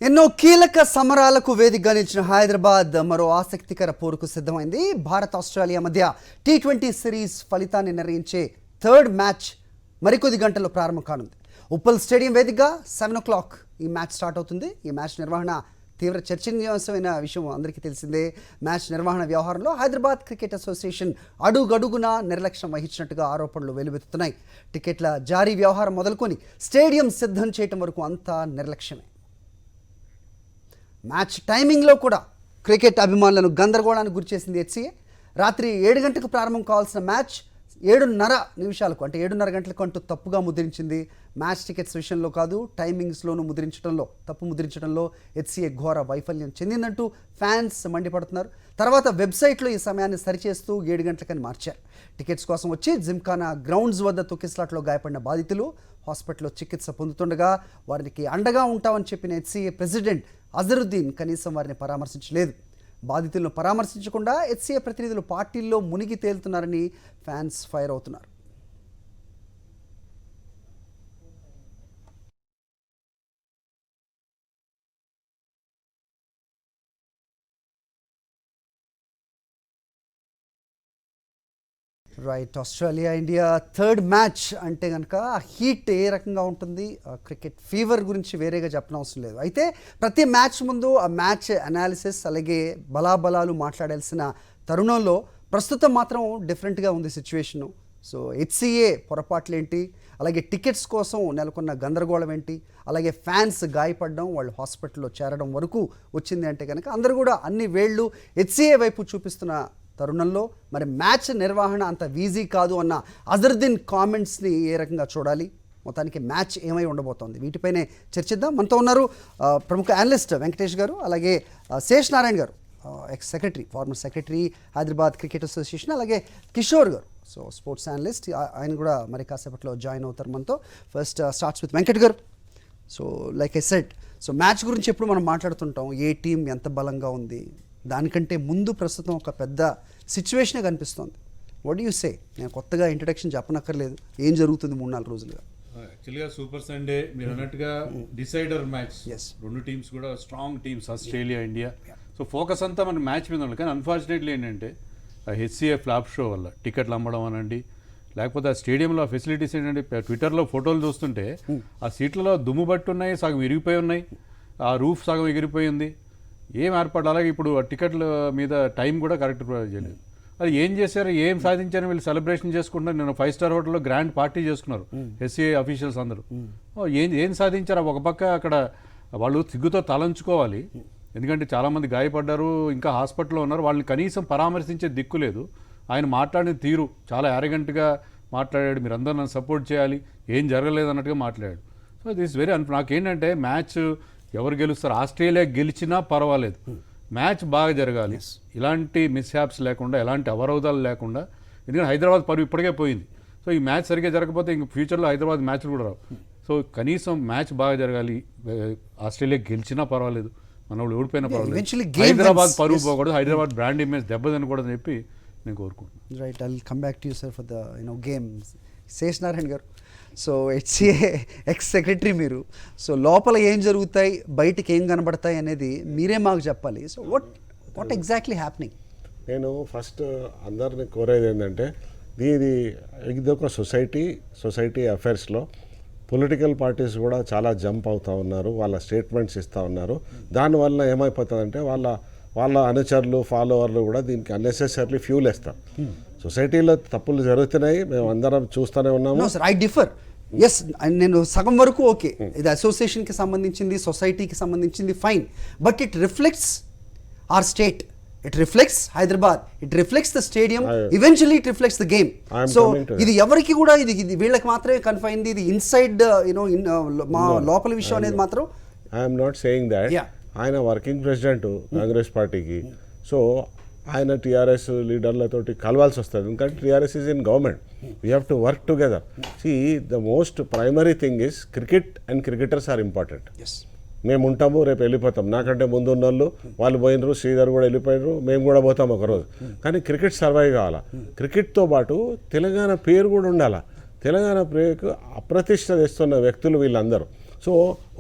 ఎన్నో కీలక సమరాలకు వేదికగా నిలిచిన హైదరాబాద్ మరో ఆసక్తికర పోరుకు సిద్ధమైంది. భారత్ ఆస్ట్రేలియా మధ్య T20 సిరీస్ ఫలితాన్ని నిర్ణయించే థర్డ్ మ్యాచ్ మరికొద్ది గంటల్లో ప్రారంభం కానుంది. ఉప్పల్ స్టేడియం వేదికగా 7 o'clock ఈ మ్యాచ్ స్టార్ట్ అవుతుంది. ఈ మ్యాచ్ నిర్వహణ తీవ్ర చర్చనీయాంశమైన విషయం అందరికీ తెలిసిందే. మ్యాచ్ నిర్వహణ వ్యవహారంలో హైదరాబాద్ క్రికెట్ అసోసియేషన్ అడుగడుగునా నిర్లక్ష్యం వహించినట్టుగా ఆరోపణలు వెలువెత్తుతున్నాయి. టికెట్ల జారీ వ్యవహారం మొదలుకొని స్టేడియం సిద్ధం చేయడం వరకు అంతా నిర్లక్ష్యమే. మ్యాచ్ టైమింగ్లో కూడా క్రికెట్ అభిమానులను గందరగోళానికి గురిచేసింది HCA. రాత్రి 7 గంటలకు ప్రారంభం కావాల్సిన మ్యాచ్ 7:30 నిమిషాలకు అంటే 7:30 గంటలకు అంటూ తప్పుగా ముద్రించింది. మ్యాచ్ టికెట్స్ విషయంలో కాదు, టైమింగ్స్లోనూ తప్పు ముద్రించడంలో HCA ఘోర వైఫల్యం చెందిందంటూ ఫ్యాన్స్ మండిపడుతున్నారు. తర్వాత వెబ్సైట్లో ఈ సమయాన్ని సరిచేస్తూ 7 గంటలకని మార్చారు. టికెట్స్ కోసం వచ్చి జిమ్ఖానా గ్రౌండ్స్ వద్ద తొక్కిస్లాట్లో గాయపడిన బాధితులు హాస్పిటల్లో చికిత్స పొందుతుండగా వారికి అండగా ఉంటామని చెప్పిన HCA ప్రెసిడెంట్ అజరుద్దీన్ కనీసం వారిని పరామర్శించలేదు. బాధితులను పరామర్శించకుండా HCA ప్రతినిధులు పార్టీల్లో మునిగి తేలుతున్నారని ఫ్యాన్స్ ఫైర్ అవుతున్నారు. Right, Australia India third match అంటే కనుక హీట్ ఏ రకంగా ఉంటుంది, క్రికెట్ ఫీవర్ గురించి వేరేగా చెప్పనవసరం లేదు. అయితే ప్రతి మ్యాచ్ ముందు ఆ మ్యాచ్ అనాలిసిస్ అలాగే బలాబలాలు మాట్లాడాల్సిన తరుణంలో ప్రస్తుతం మాత్రం డిఫరెంట్గా ఉంది సిచ్యువేషను. సో HCA పొరపాట్లేంటి, అలాగే టికెట్స్ కోసం నెలకొన్న గందరగోళం ఏంటి, అలాగే ఫ్యాన్స్ గాయపడడం, వాళ్ళు హాస్పిటల్లో చేరడం వరకు వచ్చింది అంటే కనుక అందరూ కూడా అన్ని వేళ్ళు HCA వైపు చూపిస్తున్న తరుణంలో మరి మ్యాచ్ నిర్వహణ అంత ఈజీ కాదు అన్న అజరుద్దీన్ కామెంట్స్ని ఏ రకంగా చూడాలి, మొత్తానికి మ్యాచ్ ఏమై ఉండబోతోంది, వీటిపైనే చర్చిద్దాం. మనతో ఉన్నారు ప్రముఖ అనలిస్ట్ వెంకటేష్ గారు, అలాగే శేష్ నారాయణ గారు, X secretary, farmer secretary Hyderabad cricket association, అలాగే కిషోర్ గారు, సో స్పోర్ట్స్ అనలిస్ట్, ఆయన కూడా మరి కాసేపట్లో జాయిన్ అవుతారు మనతో. ఫస్ట్ స్టార్ట్స్ విత్ వెంకట్ గారు. So like I said, so match గురించి ఎప్పుడు మనం మాట్లాడుతుంటాం, ఏ టీం ఎంత బలంగా ఉంది, దానికంటే ముందు ప్రస్తుతం ఒక పెద్ద సిచ్యువేషనే కనిపిస్తుంది. What you say? నేను కొత్తగా ఇంట్రడక్షన్ చెప్పనక్కర్లేదు, ఏం జరుగుతుంది 3-4 రోజులుగా? యాక్చువల్గా సూపర్ సండే మీరు అన్నట్టుగా డిసైడర్ మ్యాచ్, రెండు టీమ్స్ కూడా strong teams Australia India. So focus అంతా మన మ్యాచ్ మీద ఉంది. కానీ అన్ఫార్చునేట్లీ ఏంటంటే HCA ఫ్లాప్ షో వల్ల టికెట్లు అమ్మడం అనండి, లేకపోతే ఆ స్టేడియంలో ఫెసిలిటీస్ ఏంటంటే ట్విట్టర్లో ఫోటోలు చూస్తుంటే ఆ సీట్లలో దుమ్ము బట్టి ఉన్నాయి, సగం విరిగిపోయి ఉన్నాయి, ఆ రూఫ్ సగం ఎగిరిపోయింది, ఏం ఏర్పాటు. అలాగే ఇప్పుడు ఆ టికెట్ల మీద టైం కూడా కరెక్ట్ ప్రొవైడ్ చేయలేదు. అది ఏం చేశారు, ఏం సాధించారని వీళ్ళు సెలబ్రేషన్ చేసుకుంటారు. నేను 5 స్టార్ హోటల్లో గ్రాండ్ పార్టీ చేసుకున్నారు HCA అఫీషియల్స్ అందరూ. ఏం సాధించారు? ఒక పక్క అక్కడ వాళ్ళు సిగ్గుతో తలంచుకోవాలి, ఎందుకంటే చాలామంది గాయపడ్డారు, ఇంకా హాస్పిటల్లో ఉన్నారు, వాళ్ళని కనీసం పరామర్శించే దిక్కు లేదు. ఆయన మాట్లాడిన తీరు చాలా యారగెంట్గా మాట్లాడాడు, మీరు అందరూ నన్ను సపోర్ట్ చేయాలి, ఏం జరగలేదు అన్నట్టుగా మాట్లాడాడు. సో దిస్ వెరీ నాకేంటంటే మ్యాచ్ ఎవరు గెలుస్తారు, ఆస్ట్రేలియా గెలిచినా పర్వాలేదు, మ్యాచ్ బాగా జరగాలి, ఇలాంటి మిస్హ్యాప్స్ లేకుండా, ఎలాంటి అవరోధాలు లేకుండా. ఎందుకంటే హైదరాబాద్ పరువు ఇప్పటికే పోయింది. సో ఈ మ్యాచ్ సరిగ్గా జరగకపోతే ఇంక ఫ్యూచర్లో హైదరాబాద్ మ్యాచ్లు కూడా రావు. సో కనీసం మ్యాచ్ బాగా జరగాలి, ఆస్ట్రేలియా గెలిచినా పర్వాలేదు, మన వాళ్ళు ఓడిపోయినా పర్వాలేదు, హైదరాబాద్ పరువు పోకూడదు, హైదరాబాద్ బ్రాండ్ ఇమేజ్ దెబ్బతినకూడదని చెప్పి నేను కోరుకుంటున్నాను. Right, I will come back to you sir for the game. Shesh Narayana garu, so HCA ex secretary మీరు, సో లోపల ఏం జరుగుతాయి, బయటికి ఏం కనబడతాయి అనేది మీరే మాకు చెప్పాలి. So what exactly happening? నేను ఫస్ట్ అందరిని కోరేది ఏంటంటే, ఇది ఒక సొసైటీ అఫైర్స్లో పొలిటికల్ పార్టీస్ కూడా చాలా జంప్ అవుతూ ఉన్నారు, వాళ్ళ స్టేట్మెంట్స్ ఇస్తూ ఉన్నారు. దానివల్ల ఏమైపోతుందంటే వాళ్ళ అనుచరులు, ఫాలోవర్లు కూడా దీనికి అన్నెసెసరీ ఫ్యూల్ వేస్తారు. సొసైటీలో తప్పులు జరుగుతున్నాయి, మేము అందరం చూస్తూనే ఉన్నాము. I differ. ఎస్, నేను సగం వరకు ఓకే, ఇది అసోసియేషన్కి సంబంధించింది, సొసైటీకి సంబంధించింది, fine. But it reflects our state, it reflects Hyderabad, it reflects the stadium, eventually it reflects the game. So ఇది ఎవరికి కూడా ఇది వీళ్ళకి మాత్రమే కన్ఫైన్ది, ఇది ఇన్సైడ్ మా లోపల విషయం అనేది మాత్రం. I'm not saying that. ఆయన వర్కింగ్ ప్రెసిడెంట్ కాంగ్రెస్ పార్టీకి, సో ఆయన టీఆర్ఎస్ లీడర్లతోటి కలవాల్సి వస్తుంది, ఎందుకంటే TRS is in government, we have to work together. See the most primary thing is cricket and cricketers are important. మేము ఉంటాము, రేపు వెళ్ళిపోతాం, నాకంటే ముందు ఉన్న వాళ్ళు పోయినరు, శ్రీధర్ కూడా వెళ్ళిపోయినారు, మేము కూడా పోతాం ఒకరోజు. కానీ క్రికెట్ సర్వైవ్ కావాలా, క్రికెట్తో పాటు తెలంగాణ పేరు కూడా ఉండాలా. తెలంగాణ పేరుకు అప్రతిష్ట తెస్తున్న వ్యక్తులు వీళ్ళందరూ. సో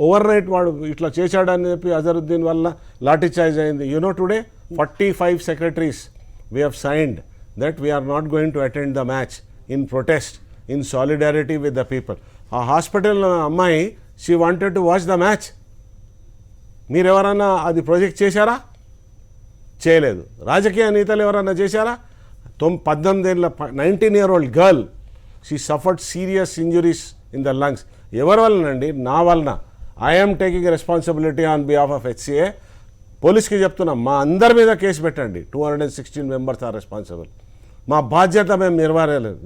ఓవర్ నైట్ వాడు ఇట్లా చేశాడని చెప్పి అజరుద్దీన్ వల్ల లాఠీ చార్జ్ అయింది. Today 45 secretaries we have signed that we are not going to attend the match in protest, in solidarity with the people. ఆ హాస్పిటల్ అమ్మాయి she wanted to watch the match. మీరు ఎవరన్నా అది ప్రొజెక్ట్ చేశారా? చేయలేదు. రాజకీయ నేతలు ఎవరన్నా చేశారా? 18 ఏళ్ళ 19-year-old girl, she suffered serious injuries in the lungs. ఎవరి వలనండి? నా వలన. I'm taking responsibility on behalf of HCA. పోలీస్కి చెప్తున్నాం, మా అందరి మీద కేసు పెట్టండి. 216 మెంబర్స్ ఆర్ రెస్పాన్సిబుల్. మా బాధ్యత మేము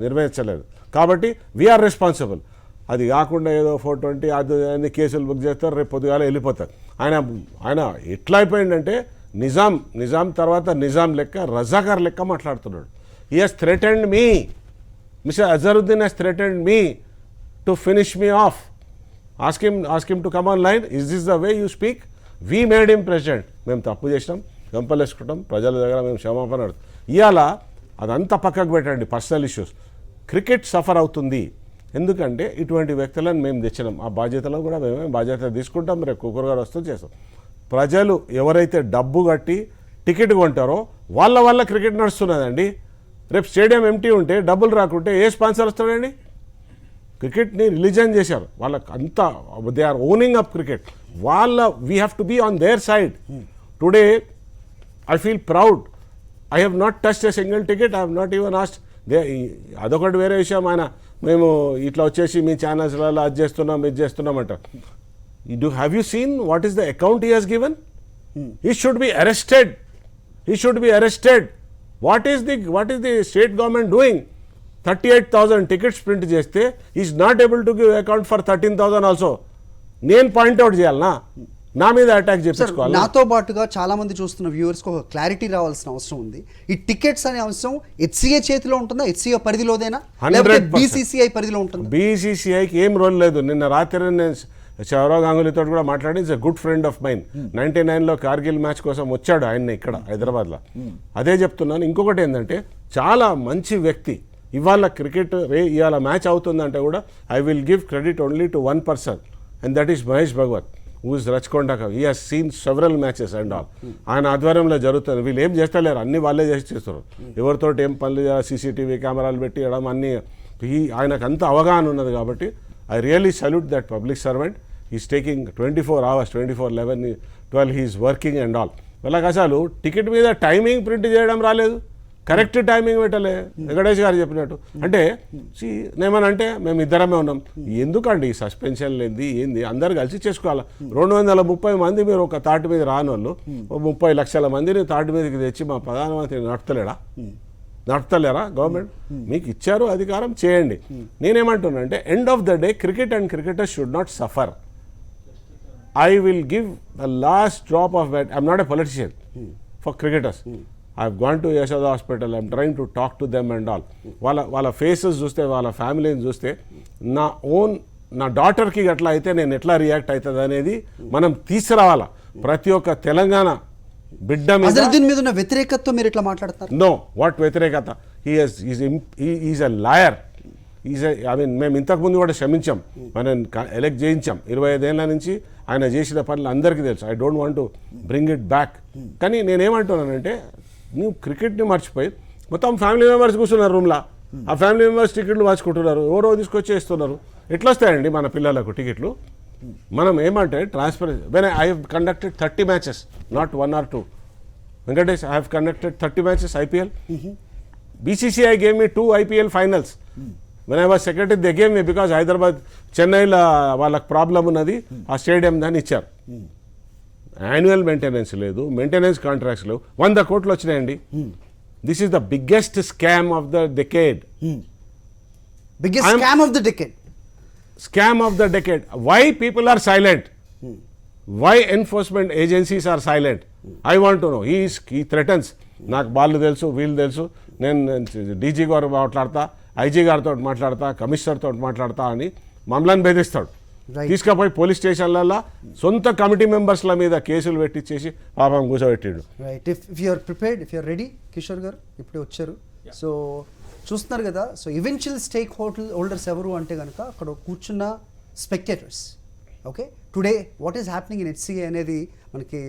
నిర్వహించలేదు కాబట్టి వీఆర్ రెస్పాన్సిబుల్. అది కాకుండా ఏదో 420 అన్ని కేసులు బుక్ చేస్తారు, రేపు పొద్దుగాల వెళ్ళిపోతారు. ఆయన ఎట్లా అయిపోయిందంటే నిజాం తర్వాత నిజాం లెక్క, రజాకార్ లెక్క మాట్లాడుతున్నాడు. He he's threatened me, mister Azharuddin he's threatened me to finish me off. Ask him to come on line. Is this the way you speak? We made him president. మేము తప్పు చేసినాం, గంపలేసుకుంటాం, ప్రజల దగ్గర మేము క్షమాపణ అడుగుతాం. ఇవాళ అదంతా పక్కకు పెట్టండి, పర్సనల్ ఇష్యూస్. క్రికెట్ సఫర్ అవుతుంది ఎందుకంటే ఇటువంటి వ్యక్తులను మేము తెచ్చినాం. ఆ బాధ్యతలో కూడా మేమే బాధ్యత తీసుకుంటాం. రేపు కుక్కర్ గారు వస్తూ చేస్తాం. ప్రజలు ఎవరైతే డబ్బు కట్టి టికెట్ కొంటారో వాళ్ళ వల్ల క్రికెట్ నడుస్తున్నదండి. రేపు స్టేడియం ఎంటీ ఉంటే, డబ్బులు రాకుంటే ఏ స్పాన్సర్ వస్తాడండి? క్రికెట్ని రిలీజన్ చేశారు వాళ్ళకి అంతా. They are owning up cricket. We have to be on their side. Today I feel proud. I have not touched a single ticket. I have not even asked. అదొకటి వేరే విషయం. ఆయన మేము ఇట్లా వచ్చేసి మీ ఛానల్స్లలో అది చేస్తున్నాం ఇది చేస్తున్నామంటారు. Have you seen what is the account he has given? He should be arrested. What is the state government doing? 38,000 tickets print చేస్తే is not able to give account for 13,000 also. నేను పాయింట్అవుట్ చేయాలనా? నా మీద attack చేయించుకోవాలి. నాతో పాటుగా చాలా మంది చూస్తున్న వ్యూవర్స్కి ఒక క్లారిటీ రావాల్సిన అవసరం ఉంది. ఈ టికెట్స్ అనే అంశం HCA చేతిలో ఉంటుందా? HCA పరిధిలోదేనా? 100% BCCI పరిధిలో ఉంటుందా? BCCIకి ఏం రోల్ లేదు. నిన్న రాత్రి నేను సౌరవ్ గాంగులీతో కూడా మాట్లాడి, it's a good friend of mine. 99లో కార్గిల్ మ్యాచ్ కోసం వచ్చాడు ఆయన ఇక్కడ హైదరాబాద్లో. అదే చెప్తున్నాను. ఇంకొకటి ఏంటంటే చాలా మంచి వ్యక్తి. ఇవాళ క్రికెట్ ఇవాళ మ్యాచ్ అవుతుందంటే కూడా I will give credit only to one person, and that is Mahesh Bhagwat, who is Rachakonda. He has seen several matches and all. ఆయన ఆధ్వర్యంలో జరుగుతుంది. వీళ్ళు ఏం చేస్తలేరు, అన్ని వాళ్ళే చేస్తున్నారు. ఎవరితోటి ఏం పనులు చేయాలి, CCTV కెమెరాలు పెట్టియడం అన్నీ. ఆయనకు అంత అవగాహన ఉన్నది కాబట్టి I really salute that public servant. Is taking 24 hours, 24/11, 12 he is working and all. వాళ్ళకి అసలు టికెట్ మీద టైమింగ్ ప్రింట్ చేయడం రాలేదు, కరెక్ట్ టైమింగ్ పెట్టలే. వెంకటేష్ గారు చెప్పినట్టు. అంటే నేమనంటే మేము ఇద్దరమే ఉన్నాం. ఎందుకండి సస్పెన్షన్ ఏంది? అందరు కలిసి చేసుకోవాలి. 230 మంది మీరు ఒక తాటి మీద రానోళ్ళు 30 లక్షల మందిని తాటి మీదకి తెచ్చి మా ప్రధానమంత్రి నడుపుతలేరా? గవర్నమెంట్ మీకు ఇచ్చారు అధికారం, చేయండి. నేనేమంటున్నా అంటే end of the day cricket and cricketers should not suffer. I will give the last drop of blood. I'm not a politician for cricketers. I've gone to Yashoda Hospital. I'm trying to talk to them and all. వాళ్ళ faces చూస్తే, వాళ్ళ ఫ్యామిలీని చూస్తే, నా డాటర్కి ఎట్లా అయితే నేను ఎట్లా రియాక్ట్ అవుతుంది అనేది మనం తీసుకురావాలా. ప్రతి ఒక్క తెలంగాణ బిడ్డ మీద ఉన్న వ్యతిరేకతతో మీరు ఇట్లా మాట్లాడుతున్నారు. నో, వాట్ వ్యతిరేకత? Is a lawyer. మేము ఇంతకుముందు కూడా క్షమించాం, మనం ఎలెక్ట్ చేయించాం. 25 ఏళ్ళ నుంచి ఆయన చేసిన పనులు అందరికీ తెలుసు. I don't want to bring it back. కానీ నేనేమంటున్నానంటే, నువ్వు క్రికెట్ని మర్చిపోయి మొత్తం ఫ్యామిలీ మెంబర్స్ కూర్చున్నారు రూమ్లో. ఆ ఫ్యామిలీ మెంబర్స్ టికెట్లు మార్చుకుంటున్నారు, ఎవరో తీసుకొచ్చి ఇస్తున్నారు. ఎట్లా వస్తాయండి మన పిల్లలకు టికెట్లు? మనం ఏమంటే transparency. When I have conducted 30 matches, not 1 or 2. Venkatesh, I have conducted 30 matches IPL. BCCI gave me 2 IPL finals. When I was secretary, they gave me, because Hyderabad చెన్నైలో వాళ్ళకి ప్రాబ్లం ఉన్నది, ఆ స్టేడియం దాన్ని ఇచ్చారు. యాన్యువల్ మెయింటెనెన్స్ లేదు, మెయింటెనెన్స్ కాంట్రాక్ట్స్ లేవు. 100 కోట్లు వచ్చినాయండి. This is the biggest scam of the decade. Scam of the decade. Why people are silent? Why enforcement agencies are silent? I want to know. He threatens. నాకు వాళ్ళు తెలుసు, వీళ్ళు తెలుసు, నేను DG గారు మాట్లాడతా, IG గారితో మాట్లాడతా, కమిషనర్తో మాట్లాడతా అని మమ్మల్ని బెదిరిస్తాడు. తీసుకుపోయి పోలీస్ స్టేషన్లలో సొంత కమిటీ మెంబర్స్ల మీద కేసులు పెట్టించేసి పాపం కూర్చోబెట్టిండు. Right. If you're prepared, if you're ready, Kishore గారు ఇప్పుడే వచ్చారు. సో చూస్తున్నారు కదా, సో ఈవెన్చువల్ స్టేక్ హోల్డర్స్ ఎవరు అంటే కనుక అక్కడ కూర్చున్న spectators, okay, today what is happening in HCA అనేది మనకి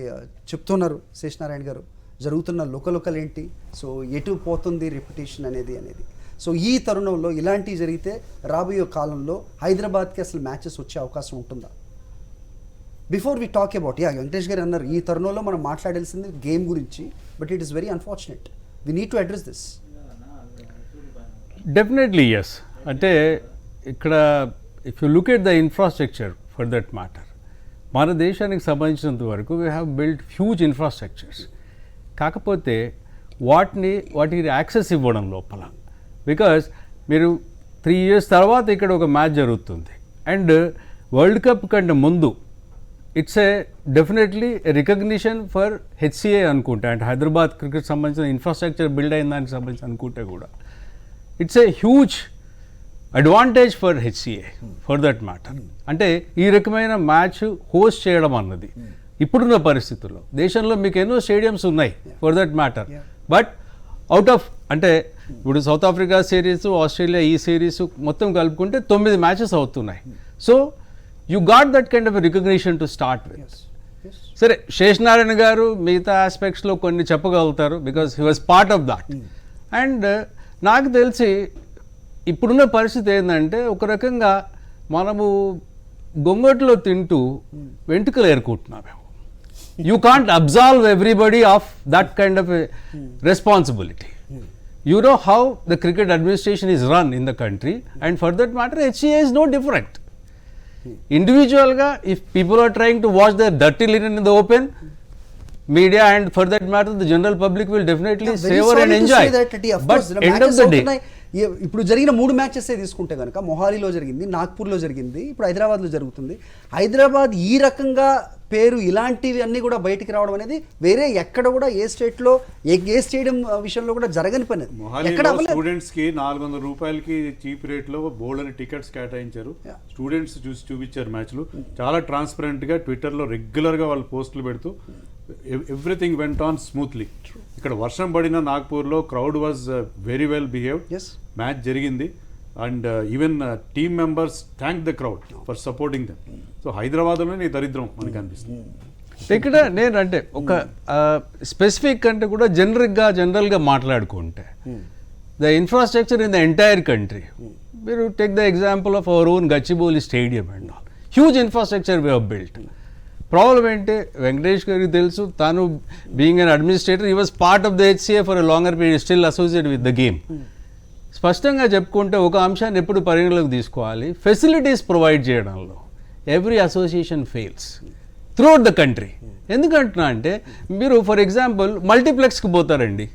చెప్తున్నారు శేషనారాయణ గారు. జరుగుతున్న లోకల్ ఏంటి, సో ఎటు పోతుంది రెప్యుటేషన్ అనేది. సో ఈ తరుణంలో ఇలాంటివి జరిగితే రాబోయే కాలంలో హైదరాబాద్కి అసలు మ్యాచెస్ వచ్చే అవకాశం ఉంటుందా? Before we talk about, Venkatesh garu అన్నారు ఈ తరుణంలో మనం మాట్లాడాల్సింది గేమ్ గురించి, but it is very unfortunate, we need to address this. Definitely yes. అంటే ఇక్కడ if you look at the infrastructure for that matter, మన దేశానికి సంబంధించినంత వరకు we have build huge infrastructures. కాకపోతే వాటికి యాక్సెస్ ఇవ్వడం లోపల, బికాజ్ మీరు 3 years తర్వాత ఇక్కడ ఒక మ్యాచ్ జరుగుతుంది అండ్ వరల్డ్ కప్ కంటే ముందు it's a definitely recognition for HCA అనుకుంటే, అంటే హైదరాబాద్ క్రికెట్ సంబంధించిన ఇన్ఫ్రాస్ట్రక్చర్ బిల్డ్ అయిన దానికి సంబంధించి అనుకుంటే కూడా it's a huge advantage for HCA for that matter. అంటే ఈ రకమైన మ్యాచ్ హోస్ట్ చేయడం అన్నది ఇప్పుడున్న పరిస్థితుల్లో దేశంలో మీకు ఎన్నో స్టేడియంస్ ఉన్నాయి for that matter, but out of అంటే ఇప్పుడు సౌత్ ఆఫ్రికా సిరీస్, ఆస్ట్రేలియా ఈ సిరీస్ మొత్తం కలుపుకుంటే 9 మ్యాచెస్ అవుతున్నాయి. So you got that kind of recognition to start with. సరే, శేషనారాయణ గారు మిగతా ఆస్పెక్ట్స్లో కొన్ని చెప్పగలుగుతారు because he was part of that. And నాకు తెలిసి ఇప్పుడున్న పరిస్థితి ఏంటంటే ఒక రకంగా మనము గొంగట్లో తింటూ వెంట్రుకలు ఏరుకుంటున్నాం. You can't absolve everybody of that kind of a responsibility. You know how the cricket administration is run in the country, and for that matter HCA is no different. Individual ga, if people are trying to wash their dirty linen in the open, media and for that matter the general public will definitely savor and enjoy. But end of the day, ఇప్పుడు జరిగిన 3 matches తీసుకుంటే కనుక మొహాలీలో జరిగింది, నాగ్పూర్లో జరిగింది, ఇప్పుడు హైదరాబాద్లో జరుగుతుంది. హైదరాబాద్ ఈ రకంగా పేరు ఇలాంటివి అన్నీ కూడా బయటికి రావడం అనేది వేరే ఎక్కడ కూడా ఏ స్టేట్లో ఏ స్టేడియం విషయంలో కూడా జరగని పని. స్టూడెంట్స్ కి 400 రూపాయలకి చీప్ రేట్ లో బోల్డ్ అని టికెట్స్ కేటాయించారు. స్టూడెంట్స్ చూపించారు మ్యాచ్లు చాలా ట్రాన్స్పరెంట్ గా, ట్విట్టర్ లో రెగ్యులర్ గా వాళ్ళు పోస్టులు పెడుతూ ఎవ్రీథింగ్ వెంట్ ఆన్ స్మూత్లీ. ఇక్కడ వర్షం పడిన నాగ్పూర్లో crowd was very well behaved. Match జరిగింది and even team members thank the crowd for supporting them. So హైదరాబాద్లోనే దరిద్రం మనకు అనిపిస్తుంది. ఇక్కడ నేను అంటే ఒక స్పెసిఫిక్ అంటే కూడా జనరల్గా మాట్లాడుకుంటే the infrastructure in the entire country, మీరు take the example of our own Gachibowli stadium and all huge infrastructure we have built. Problem ఏంటి, వెంకటేష్ గారికి తెలుసు, తాను being an administrator he was part of the HCA for a longer period, still associate with the game. స్పష్టంగా చెప్పుకుంటే ఒక అంశాన్ని ఎప్పుడు పరిగణలోకి తీసుకోవాలి, ఫెసిలిటీస్ ప్రొవైడ్ చేయడంలో every association fails throughout the country. ఎందుకంటున్నా అంటే మీరు ఫర్ ఎగ్జాంపుల్ మల్టీప్లెక్స్కి పోతారండి,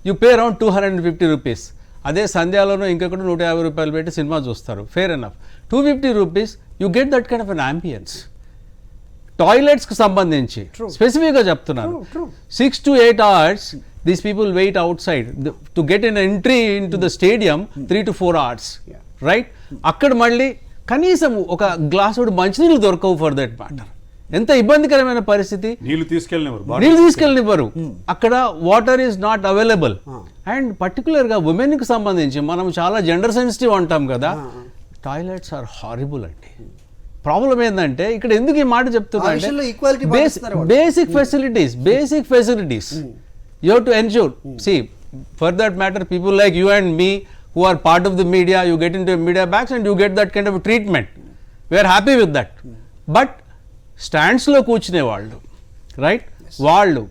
యూ పే అరౌండ్ 250 రూపీస్. అదే సంధ్యాలోనో ఇంకొకటి 150 రూపాయలు పెట్టి సినిమా చూస్తారు, fair enough. 250 rupees you get that kind of an ambience. టాయిలెట్స్కి సంబంధించి స్పెసిఫిక్గా చెప్తున్నాను, 6 to 8 hours these people wait outside to get an entry into the stadium 3 to 4 hours, right? అక్కడ మళ్ళీ కనీసం ఒక గ్లాసుడు మంచినీళ్ళు దొరకవు ఫర్ దట్ మ్యాటర్. ఎంత ఇబ్బందికరమైన పరిస్థితి. నీళ్ళు తీసుకెళ్ళనివ్వరు, అక్కడ water is not available. And పర్టికులర్గా ఉమెన్కి సంబంధించి మనం చాలా జెండర్ సెన్సిటివ్ అంటాం కదా, టాయిలెట్స్ ఆర్ హారిబుల్ అండి. ప్రాబ్లం ఏంటంటే ఇక్కడ ఎందుకు ఈ మాట చెప్తున్నా అంటే basic facilities you have to ensure. See, for that matter, people like you and me who are part of the media, you get into a media box and you get that kind of a treatment. We are happy with that. But stands లో కూర్చునే వాళ్ళు, right, వాళ్ళు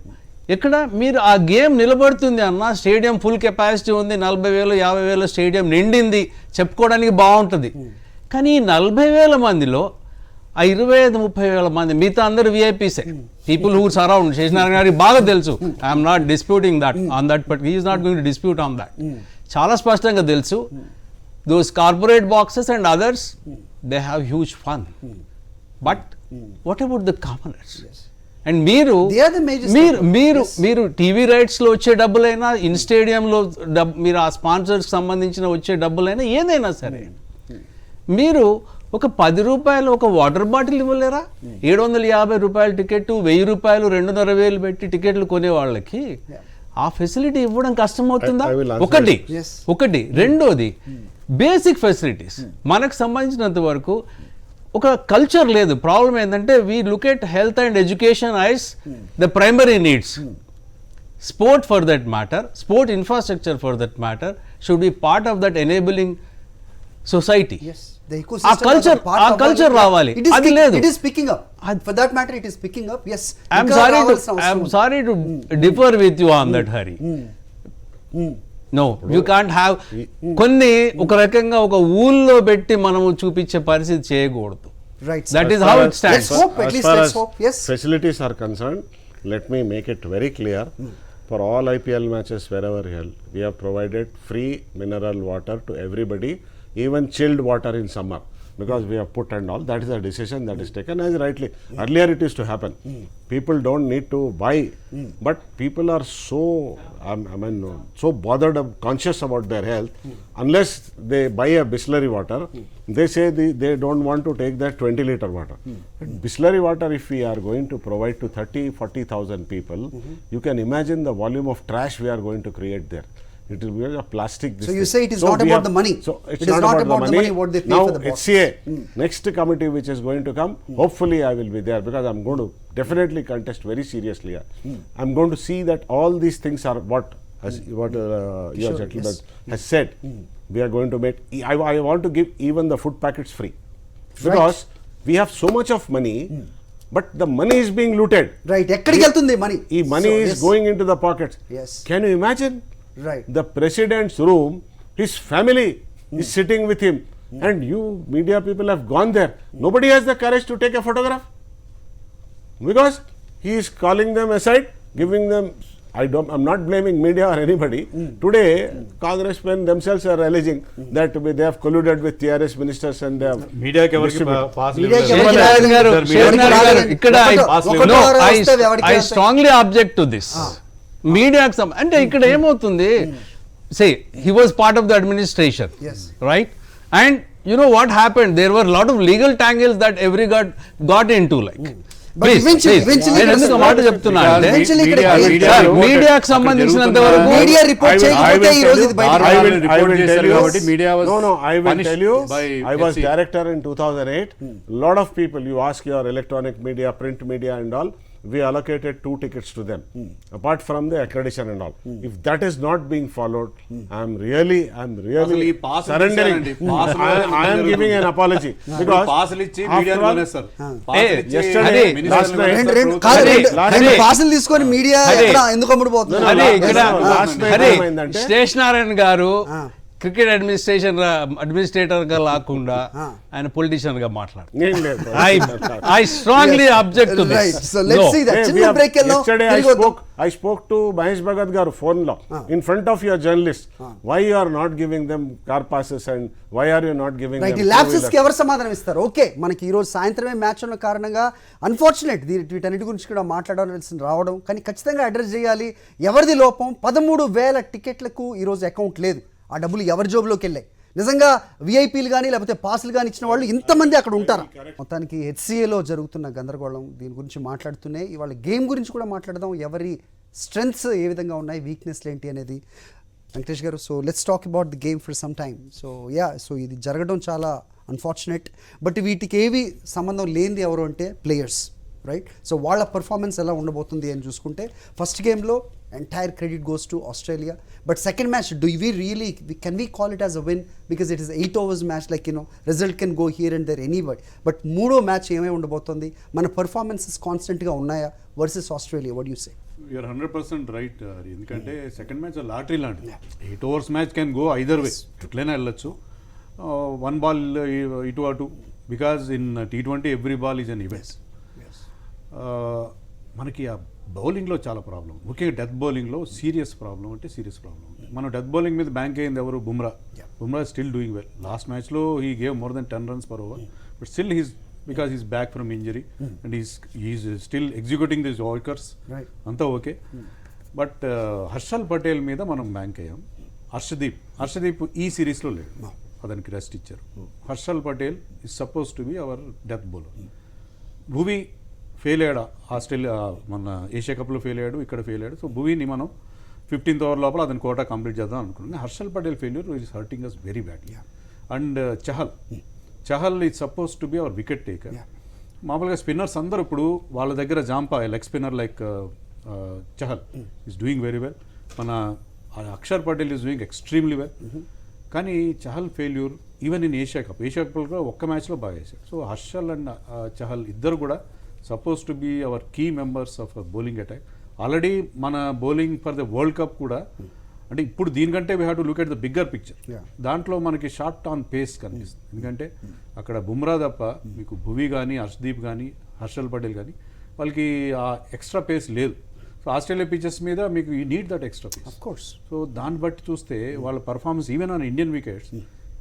ఇక్కడ మీరు ఆ game నిలబడుతుంది అన్న, stadium full capacity ఉంది, 40,000 50,000 స్టేడియం నిండింది చెప్పుకోవడానికి బాగుంటుంది. కానీ ఈ 40,000 మందిలో ఆ 25-30,000 మంది మిగతా అందరూ విఐపీసే, పీపుల్ హూ సరౌండ్. శేషనారాయణ గారికి బాగా తెలుసు, I'm not disputing that on that, but he is not going to dispute on that. చాలా స్పష్టంగా తెలుసు, those corporate boxes and others they have huge fun. But what about the commoners? And మీరు TV రైట్స్లో వచ్చే డబ్బులైనా, in స్టేడియంలో మీరు ఆ స్పాన్సర్స్కి సంబంధించిన వచ్చే డబ్బులైనా, ఏదైనా సరే మీరు ఒక 10 రూపాయలు ఒక వాటర్ బాటిల్ ఇవ్వలేరా? 750 రూపాయల టికెట్, 1000 రూపాయలు 2,500 పెట్టి టికెట్లు కొనే వాళ్ళకి ఆ ఫెసిలిటీ ఇవ్వడం కష్టమవుతుందా? ఒకటి. రెండోది బేసిక్ ఫెసిలిటీస్. మనకు సంబంధించినంత వరకు ఒక కల్చర్ లేదు. ప్రాబ్లం ఏంటంటే we look at health and education as the primary needs. Sport for that matter, sport infrastructure for that matter should be part of that enabling society. ఆ కల్చర్ రావాలి, అది లేదు. It is picking up. For that matter, it is picking up. Yes. I'm sorry to differ with you on that, Hari. No, you can't have కొన్ని ఒక రకంగా ఒక ఊళ్ళో పెట్టి మనము చూపించే పరిస్థితి చేయకూడదు. Right. That is how it stands. Let's hope. At As least far let's as hope. Yes. facilities are concerned, let me make it very clear. For all IPL matches wherever held, we have provided free mineral water to everybody, even chilled water in summer, because we have put and all. That is a decision that is taken as rightly. Earlier it used to happen. People don't need to buy, but people are so so bothered, conscious about their health. Unless they buy a Bisleri water, they say they don't want to take that 20-liter water. But Bisleri water, if we are going to provide to 30,000-40,000 people, you can imagine the volume of trash we are going to create there. It will be a plastic. So you say it is not about the money. So it's it is not about the money what they pay now for the box. HCA, next committee which is going to come, hopefully I will be there, because I'm going to definitely contest very seriously. I'm going to see that all these things are what your gentleman has said. We are going to make. I want to give even the food packets free, because we have so much of money. But the money is being looted. Right. ఎక్కడికి వెళ్తుంది money? Money is going into the pockets. Yes. Can you imagine? Right. The president's room, his family is sitting with him, and you media people have gone there. Nobody has the courage to take a photograph, because he is calling them aside, giving them. I'm not blaming media or anybody. Today, congressmen themselves are alleging that they have colluded with TRS ministers and they have media pass I strongly object to this. Media అంటే ఇక్కడ ఏమవుతుంది, say he was part of the administration. Yes. Right? And you know what happened, there were a lot of legal tangles that every got into, like. But eventually నేను ఎందుకు మాట చెప్తున్నా అంటే eventually మీడియాకి సంబంధించినంత వరకు మీడియా రిపోర్ట్ చేయకపోతే ఈ రోజు ఇది బయట I will tell you. media was I will tell you. by I was HCA. director in 2008. Lot of people, you ask your electronic media, print media and all, we allocated 2 tickets to them, apart from the accreditation and all. If that is not being followed, I'm really అసలు ఈ pass surrendering. ఇచ్చారండి. I am giving an apology, because పాసులు ఇచ్చి after మీడియాని all, కొనేస్తారు. yesterday, last night, రెండు పాసులు తీసుకొని media ఎందుకు అమ్ముడుపోతుంది? అదే ఇక్కడ last night అదే ఏమైందంటే, స్టేష్ నారాయణ గారు క్రికెట్ అడ్మినిస్ట్రేటర్ గా లాకుండా ఆయన పొలిటీషియన్ గా మాట్లాడు. నేను లేదు. I strongly object to Right. this. So let's see that. చిన్న break వెళ్దాం. Yesterday I spoke to Mahesh Bhagat garu phone lo in front of your journalists. Why you are not giving them car passes and why are you not giving right. them ఈ lapses కి ఎవరు సమాధానం ఇస్తారు? Okay, మనకి ఈ రోజు సాయంత్రమే match ఉన్న కారణంగా అన్ఫార్చునేట్ వీటన్నిటి గురించి కూడా మాట్లాడాల్సి రావడం, కానీ ఖచ్చితంగా అడ్రస్ చేయాలి. ఎవరిది లోపం? 13,000 టికెట్లకు ఈ రోజు అకౌంట్ లేదు. ఆ డబ్బులు ఎవరి జోబులోకి వెళ్ళాయి? నిజంగా విఐపీలు కానీ లేకపోతే పాసులు కానీ ఇచ్చిన వాళ్ళు ఇంతమంది అక్కడ ఉంటారా? మొత్తానికి హెచ్సిఏలో జరుగుతున్న గందరగోళం దీని గురించి మాట్లాడుతూనే ఇవాళ గేమ్ గురించి కూడా మాట్లాడదాం. ఎవరి స్ట్రెంగ్త్స్ ఏ విధంగా ఉన్నాయి, వీక్నెస్లు ఏంటి అనేది. వెంకటేష్ గారు, so let's talk about the game for some time. So ఇది జరగడం చాలా అన్ఫార్చునేట్. బట్ వీటికి ఏవి సంబంధం లేనిది ఎవరు అంటే ప్లేయర్స్, రైట్? సో వాళ్ళ పర్ఫార్మెన్స్ ఎలా ఉండబోతుంది అని చూసుకుంటే ఫస్ట్ గేమ్లో entire credit goes to Australia. But second match can we call it as a win, because it is 8 overs match, like result can go here and there anyway. But మూడో match ఏమై ఉండబోతుంది? మన performances కాన్స్టెంట్గా ఉన్నాయా versus Australia? What you say? You're 100% right. ఎందుకంటే second match lottery లాంటిది. 8 overs match can go either way, ఎట్లయినా వెళ్ళొచ్చు. 1 ball ఇటు అటు, because in T20 every ball is an event. మనకి ఆ బౌలింగ్లో చాలా ప్రాబ్లం, ముఖ్యంగా డెత్ బౌలింగ్లో సీరియస్ ప్రాబ్లం మనం డెత్ బౌలింగ్ మీద బ్యాంక్ అయింది ఎవరు? Bumrah still doing well. Last మ్యాచ్లో he gave more than 10 runs per over, but still because he's back from injury and he's still executing these workers. అంతా okay. But Harshal Patel మీద మనం bank అయ్యాం. హర్షదీప్ ఈ సిరీస్లో లేడు, అతనికి రెస్ట్ ఇచ్చారు. Harshal Patel is suppose to be our death bowler. Bhuvi fail అయ్యాడు, ఆస్ట్రేలియా మన ఏషియా కప్లో ఫెయిల్ అయ్యాడు, ఇక్కడ ఫెయిల్ అయ్యాడు. సో భువిని మనం 15th over లోపల అతని కోటా కంప్లీట్ చేద్దాం అనుకున్నాం. Harshal Patel failure is hurting us very badly. And Chahal Chahal is suppose to be our wicket taker. మామూలుగా స్పిన్నర్స్ అందరూ ఇప్పుడు వాళ్ళ దగ్గర Zampa leg spinner like Chahal is doing very well, మన Axar Patel is doing extremely well. కానీ Chahal failure even in Asia cup కూడా ఒక్క మ్యాచ్లో బాగా వేశారు. సో హర్షల్ అండ్ చహల్ ఇద్దరు కూడా suppose to be our key members of bowling attack. Already మన bowling for the world cup కూడా అంటే ఇప్పుడు దీనికంటే we have to look at the bigger picture. దాంట్లో మనకి షార్ట్ ఆన్ పేస్ కనిపిస్తుంది. ఎందుకంటే అక్కడ బుమ్రా తప్ప మీకు భువి కానీ హర్షదీప్ కానీ హర్షల్ పటేల్ కానీ వాళ్ళకి ఆ ఎక్స్ట్రా పేస్ లేదు. సో ఆస్ట్రేలియా పిచెస్ మీద మీకు you need that extra pace. Course. So దాన్ని బట్టి చూస్తే వాళ్ళ performance even on Indian wickets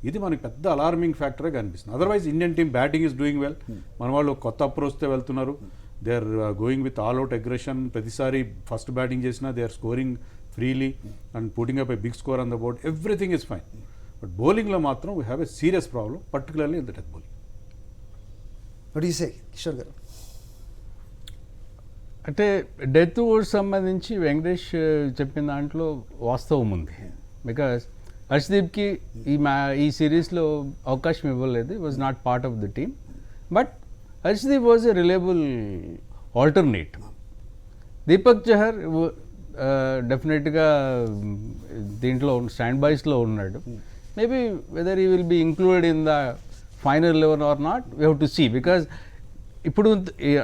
ఇది మనకి పెద్ద అలార్మింగ్ ఫ్యాక్టరే కనిపిస్తుంది. Otherwise Indian team batting is doing well. మన వాళ్ళు కొత్త అప్రోచ్తో వెళ్తున్నారు. They are going with all out aggression. ప్రతిసారి ఫస్ట్ బ్యాటింగ్ చేసినా they are scoring freely and putting up a big score on the board. Everything is fine. But బౌలింగ్లో మాత్రం we have a serious problem, particularly in the death bowling. What you సే కిషోర్ గారు? అంటే death overs సంబంధించి వెంకటేష్ చెప్పిన దాంట్లో వాస్తవం ఉంది. Because హర్షదీప్కి ఈ సిరీస్లో అవకాశం ఇవ్వలేదు, was not part of the team. But Harshdeep was a reliable alternate. Deepak Chahar డెఫినెట్గా దీంట్లో స్టాండ్ బైస్లో ఉన్నాడు. Maybe whether he will be included in the final 11 or not, we have to see. Because ఇప్పుడు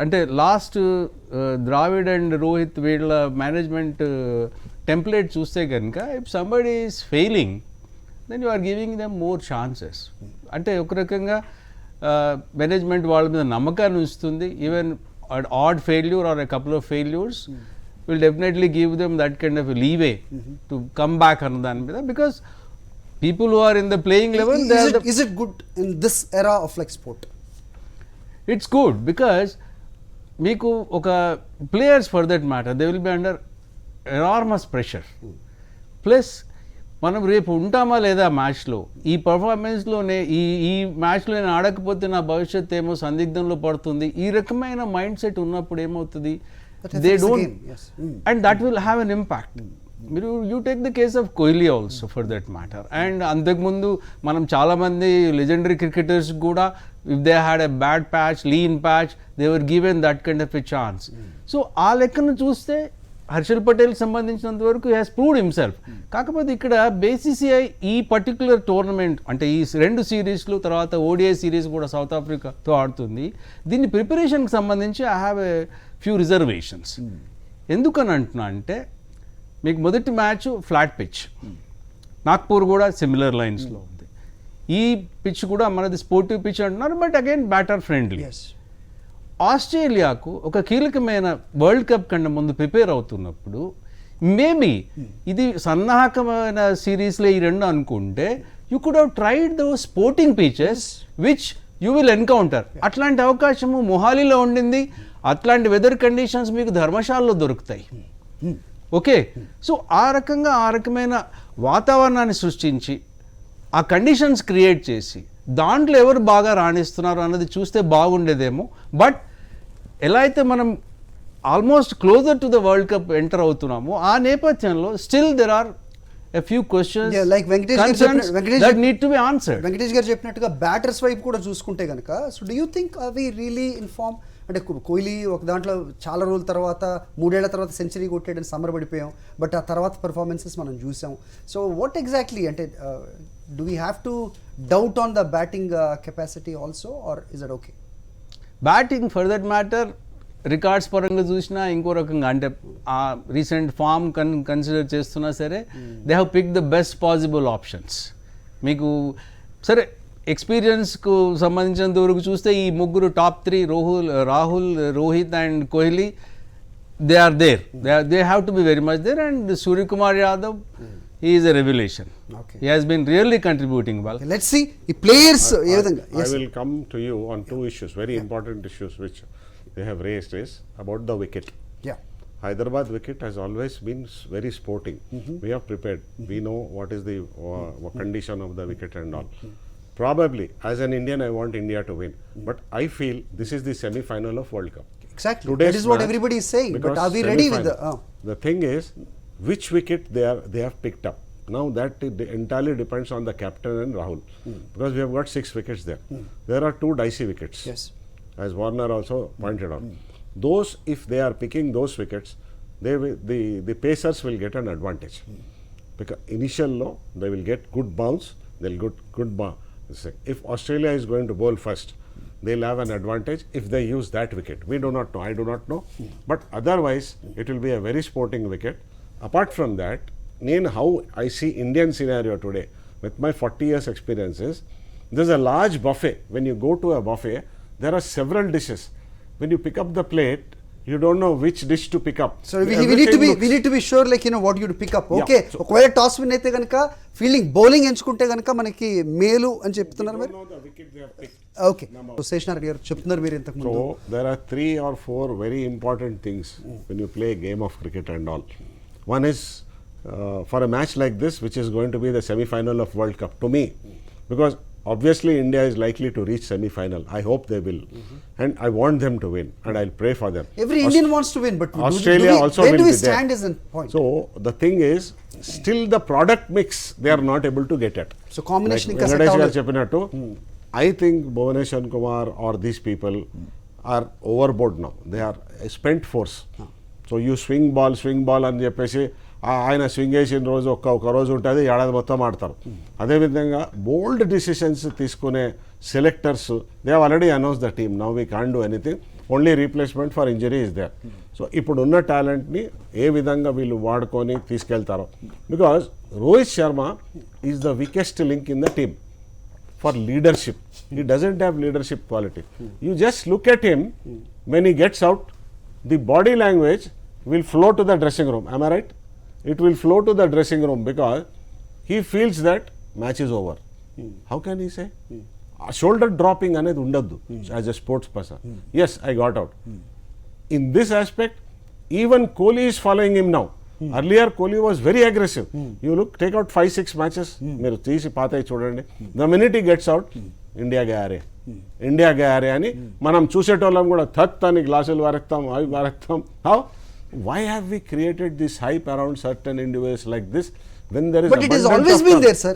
అంటే లాస్ట్ ద్రావిడ్ అండ్ రోహిత్ వీళ్ళ మేనేజ్మెంట్ టెంప్లెట్ చూస్తే కనుక if somebody is failing then you are giving them more chances. అంటే ఒక రకంగా management వాళ్ళ మీద నమ్మకాన్ని ఉంచుతుంది. Even odd failure or a couple of failures will definitely give them that kind of leeway to come back అన్న దాని మీద. Because people who are in the playing level, is it good in this era of like sport? It's good because మీకు ఒక players for that matter they will be under enormous pressure. Plus మనం రేపు ఉంటామా లేదా మ్యాచ్లో, ఈ పర్ఫార్మెన్స్లోనే ఈ మ్యాచ్లో నేను ఆడకపోతే నా భవిష్యత్తు ఏమో సందిగ్ధంలో పడుతుంది, ఈ రకమైన మైండ్ సెట్ ఉన్నప్పుడు ఏమవుతుంది, they don't, and that will have an impact. మీరు you take the case of Kohli also for that matter. And అంతకుముందు మనం చాలామంది లెజెండరీ క్రికెటర్స్ కూడా if they had a bad patch, lean patch, they were given that kind of a chance. So ఆ లెక్కను చూస్తే హర్షల్ పటేల్కి సంబంధించినంత వరకు హ్యాస్ ప్రూవ్డ్ హిమ్సెల్ఫ్. కాకపోతే ఇక్కడ బీసీసీఐ ఈ పర్టిక్యులర్ టోర్నమెంట్ అంటే ఈ 2 సిరీస్లు తర్వాత ఓడిఐ సిరీస్ కూడా సౌత్ ఆఫ్రికాతో ఆడుతుంది. దీన్ని ప్రిపరేషన్కి సంబంధించి I have a few reservations. ఎందుకని అంటున్నా అంటే మీకు మొదటి మ్యాచ్ ఫ్లాట్ పిచ్, నాగ్పూర్ కూడా సిమిలర్ లైన్స్లో ఉంది. ఈ పిచ్ కూడా మనది స్పోర్టివ్ పిచ్ అంటున్నారు, బట్ అగైన్ బ్యాటర్ ఫ్రెండ్లీ. ఆస్ట్రేలియాకు ఒక కీలకమైన వరల్డ్ కప్ కన్నా ముందు ప్రిపేర్ అవుతున్నప్పుడు మేబీ ఇది సన్నాహకమైన సిరీస్లో ఈ 2 అనుకుంటే you could have tried though sporting pitches which you will encounter. అట్లాంటి అవకాశము మొహాలీలో ఉండింది. అట్లాంటి వెదర్ కండిషన్స్ మీకు ధర్మశాలలో దొరుకుతాయి. ఓకే, సో ఆ రకమైన వాతావరణాన్ని సృష్టించి ఆ కండిషన్స్ క్రియేట్ చేసి దాంట్లో ఎవరు బాగా రాణిస్తున్నారు అన్నది చూస్తే బాగుండేదేమో. బట్ ఎలా అయితే మనం almost closer to the world cup enter అవుతున్నామో ఆ నేపథ్యంలో still there are a few questions that need to be answered. Venkatesh గారు చెప్పినట్టుగా బ్యాటర్స్ వైపు కూడా చూసుకుంటే కనుక, so do you think are we really in form? అంటే కోహ్లీ ఒక దాంట్లో చాలా రోజుల తర్వాత 3 ఏళ్ల తర్వాత సెంచరీ కొట్టాడని సంబరపడిపోయాం, బట్ ఆ తర్వాత పర్ఫార్మెన్సెస్ మనం చూసాం. సో వాట్ ఎగ్జాక్ట్లీ అంటే do we have to doubt on the batting capacity also, or is it okay? Batting for that matter records పరంగా చూసినా ఇంకో రకంగా అంటే ఆ రీసెంట్ ఫామ్ కన్సిడర్ చేస్తున్నా సరే they have pick the best possible options. మీకు సరే ఎక్స్పీరియన్స్కు సంబంధించినంత వరకు చూస్తే ఈ ముగ్గురు top 3 Rahul, Rohit and Kohli, they are there. They have to be very much there. And Suryakumar Yadav, he is a revelation. Okay. He has been really contributing well. Okay, let's see the players. I will come to you on 2 issues, very important issues which they have raised is about the wicket. Yeah. Hyderabad wicket has always been very sporting. We have prepared. We know what is the condition of the wicket and all. Probably, as an Indian, I want India to win. But I feel this is the semi-final of World Cup. Exactly. That is what everybody is saying. But are we ready with the... The thing is, which wicket they have picked up. Now that entirely depends on the captain and Rahul, because we have got 6 wickets there. There are 2 dicey wickets, Yes. as Warner also pointed out. Those, if they are picking those wickets, they will, the pacers will get an advantage. Because initial low, they will get good bounce, they'll get good if Australia is going to bowl first, they'll have an advantage if they use that wicket. We do not know, I do not know. But otherwise, it will be a very sporting wicket. Apart from that, how I see Indian scenario today, with my 40 years experiences, there's a large buffet. When you go to a buffet, there are several dishes. When you pick up the plate, you don't know which dish to pick up. So we need to be sure, like, you know, what you to pick up. Okay. ఒకవేళ toss win అయితే కనుక fielding bowling ఎంచుకుంటే కనుక మనకి మేలు అని చెప్తున్నారు మీరు. ఓకే, శేషనారాయణ గారు చెప్తున్నారు మీరు ఇంతకు ముందు. So there are 3 or 4 very important things when you play a game of cricket and all. One is for a match like this, which is going to be the semi-final of World Cup, to me, because obviously India is likely to reach semi-final. I hope they will, and I want them to win, and I'll pray for them. Every Indian wants to win, but Australia also will be there. Where do we stand is a point. So the thing is, still the product mix they are not able to get at. So combination like Venkatesh garu cheppinattu, I think Bhuvanesh Kumar or these people are overboard now. They are a spent force. So you swing ball అని చెప్పేసి ఆయన swing వేసిన రోజు ఒక రోజు ఉంటుంది, ఏడాది మొత్తం ఆడతారు. అదేవిధంగా బోల్డ్ డిసిషన్స్ తీసుకునే selectors, they have already announce the team, now we can't do anything, only replacement for injury is there. So ఇప్పుడున్న టాలెంట్ని ఏ విధంగా వీళ్ళు వాడుకొని తీసుకెళ్తారో, because Rohit Sharma is the weakest link in the team for leadership. He doesn't have leadership quality. You just look at him, when he gets out, the body language will flow to the dressing room. Am I right? It will flow to the dressing room because he feels that match is over. How can he say? Shoulder dropping anedi undaddu as a sports person. Yes, I got out. In this aspect, even Kohli is following him now. Earlier Kohli was very aggressive. You look, take out 5-6 matches, మీరు తీసి పాతయి చూడండి. The minute he gets out, India గయారే అని మనం చూసేటోళ్ళం కూడా థత్ అని గ్లాసులు వారెత్తాం, అవి వారెత్తాం. How why have we created this hype around certain individuals like this when there is but it has always been there, sir.